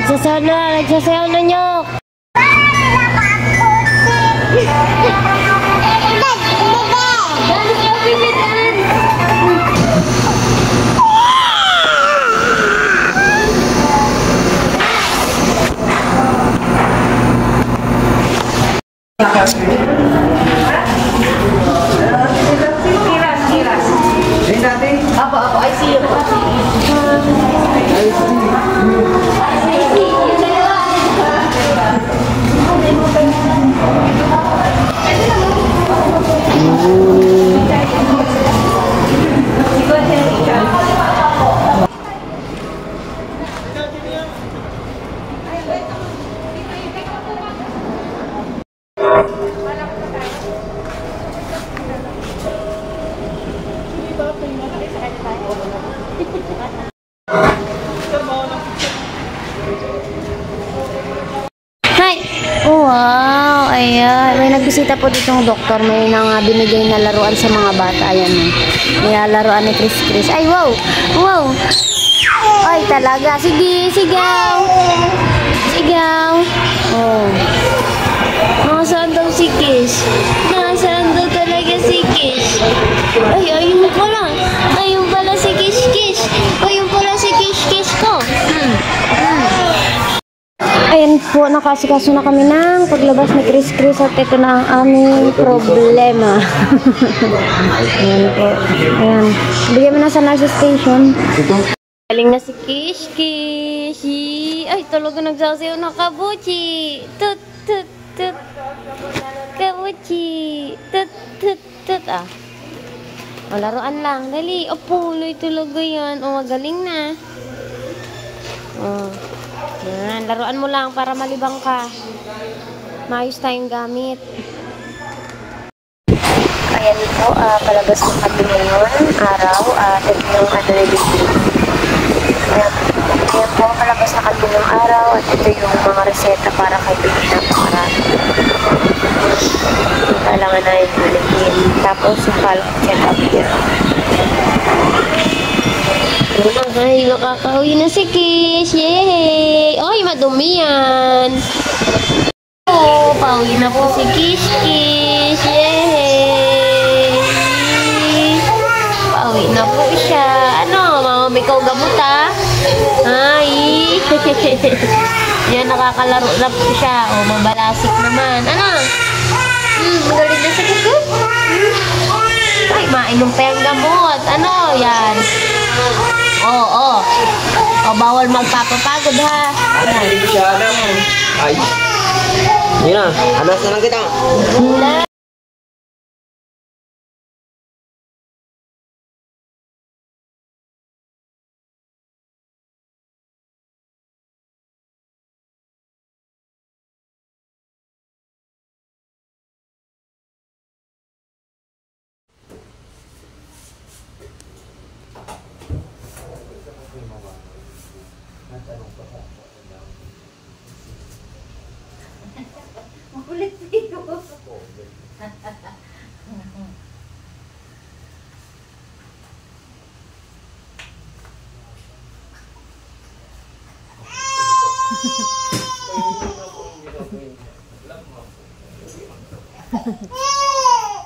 Nagsasayaw na nyok. Apa, I see you. Hi! Oh, wow! Ayan. May nagbisita po ditong doktor. May binigay na laruan sa mga bata. Ayan. May laruan ni Chris. Ay, wow! Wow! Ay, talaga. Sige, sigaw! Sigaw! Oh. Nasaan daw si Kiss? Nasaan daw talaga si Kiss? Ay, ayun pala. Ayun pala si Kiss. Ayun pala si Kiss ko. Ayan po, nakasikaso na kami ng paglabas ni Chris at ito na ang aming problema. Ayan po. Ayan. Bigyan mo na sa nurse station. Galing na si Kish. Ay, talaga nagsasayaw na kabuchi. Tut. Kabuchi. Tut. Ah. O, laruan lang. Dali. O, puloy talaga yan. O, magaling na. O. Yan, laruan mo lang para malibang ka. Maayos tayong gamit. Ayan po, palabas ng kami ngayon, araw, at ito yung ayan po, palabas na kami ng araw, at ito yung mga reseta para kay Baby na pakarami. Kailangan na yung ulitin. Tapos, yung follow check-up here. Ay, makakauwi na si Kish. Yay! Ay, madumi yan. Oh, pauwi na po si Kish. Yay! Pauwi na po siya. Ano, mama, ikaw gamot ha? Ay! Yan, nakakalaro na po siya. Oh, mabalasik naman. Ano? Magaling na sa ko. Ay, mainom pa yung gamot. Ano? Yan. Oh, bawal magpapapagod ha. Ay. Yun na, alas na lang kita. Makulit dito.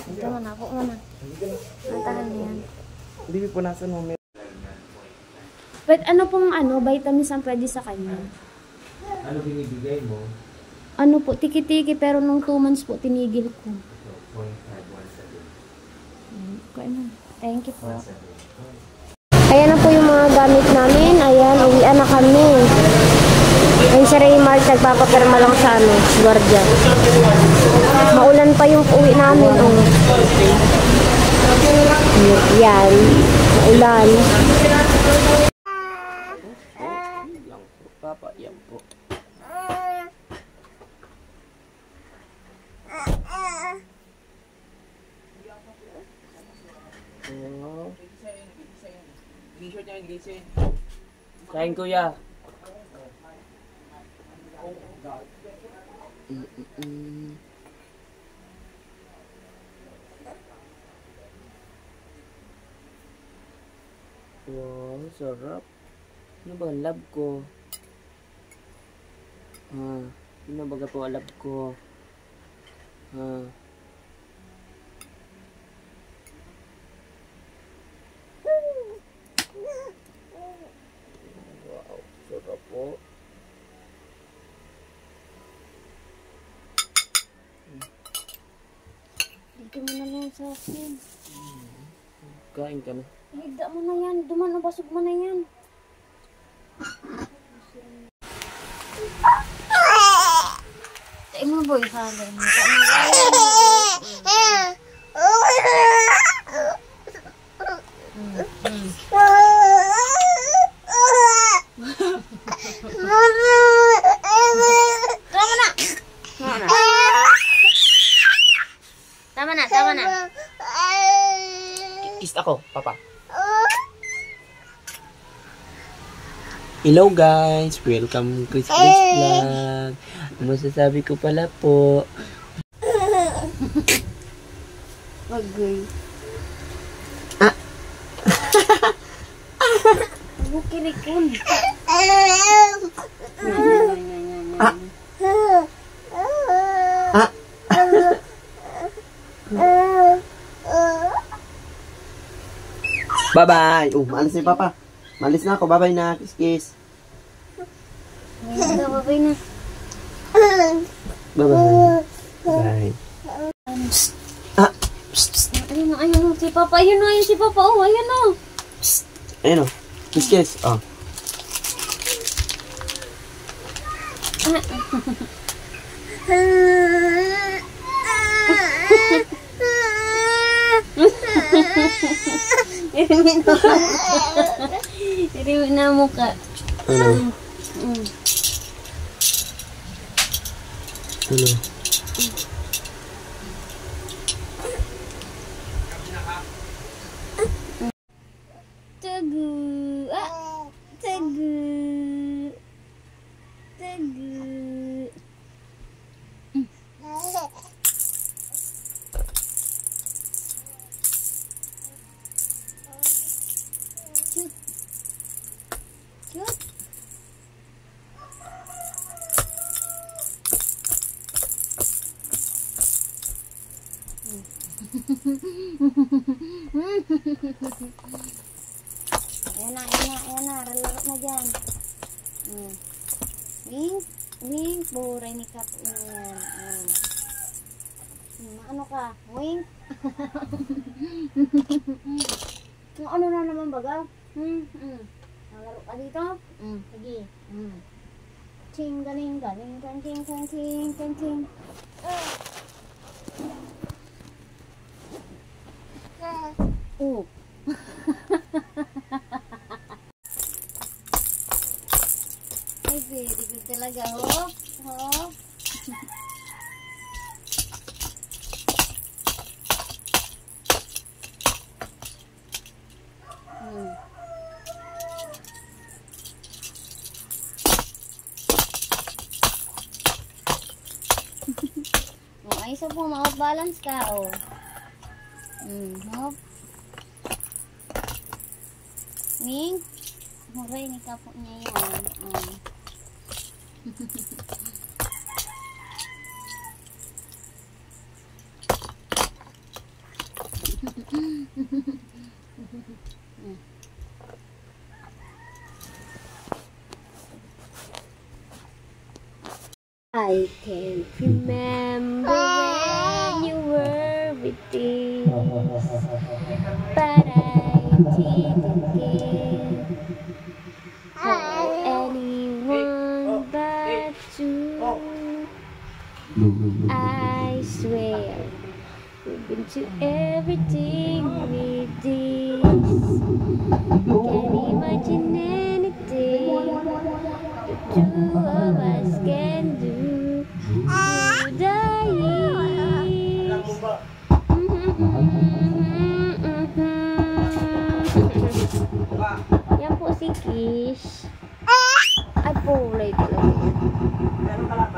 Ito man ako muna. Nantahan niyan. Hindi po punasan mo. But ano pong vitamins ang pwede sa kanya? Ano binibigay mo? Ano po, tiki-tiki pero nung 2 months po tinigil ko. 0.5 Thank you po. Ayan na po yung mga gamit namin. Ayan, uwian na kami. Ayun si Raymart, nagpapapirma lang sa gwardiya. Maulan pa yung uwi namin. Oh. Yan, maulan. Papa, yan po. Kain kuya. Wow, sarap. Ano ba ang lab ko? Yun na baga po alab ko. Wow, sarap po. Dito mo na lang sa akin. Kain ka na. Higda mo na yan. Duman o basog mo na yan. Tain mo boy, halay mo. Tama na. Kiss ako, papa. Hello guys! Welcome Chris Vlog. Ano masasabi ko pala po? Bagay. Bukirikun. Bye-bye! Malis na papa. Malis na ako. Bye-bye na. Kiss. Babay na. Bye-bye. Bye. Ayun o, si Papa. Ayun si Papa. Oh, ayun o. Ayun o. Kiss. Oh. Irimin na muka. Ano? Ano? Tagu. Tagu. Cute. Ayan na. Ralaro na dyan. Wink. Buray ni Kapo na yan. Ano ka? Wink? Ano na naman baga? Nalaro ka dito? Sige. Ching, galing. Ching. Oh. Ay, very good talaga, oh. Ay, so po, balance ka, oh. Hop. Ning. Huray, ni Kapo niya yan. I can't remember when you were with me, but I didn't care for anyone but you. I swear we've been to everything we did. Can't imagine anything the two of us can do. Yan po si Kish. Ay, pulay talaga yan.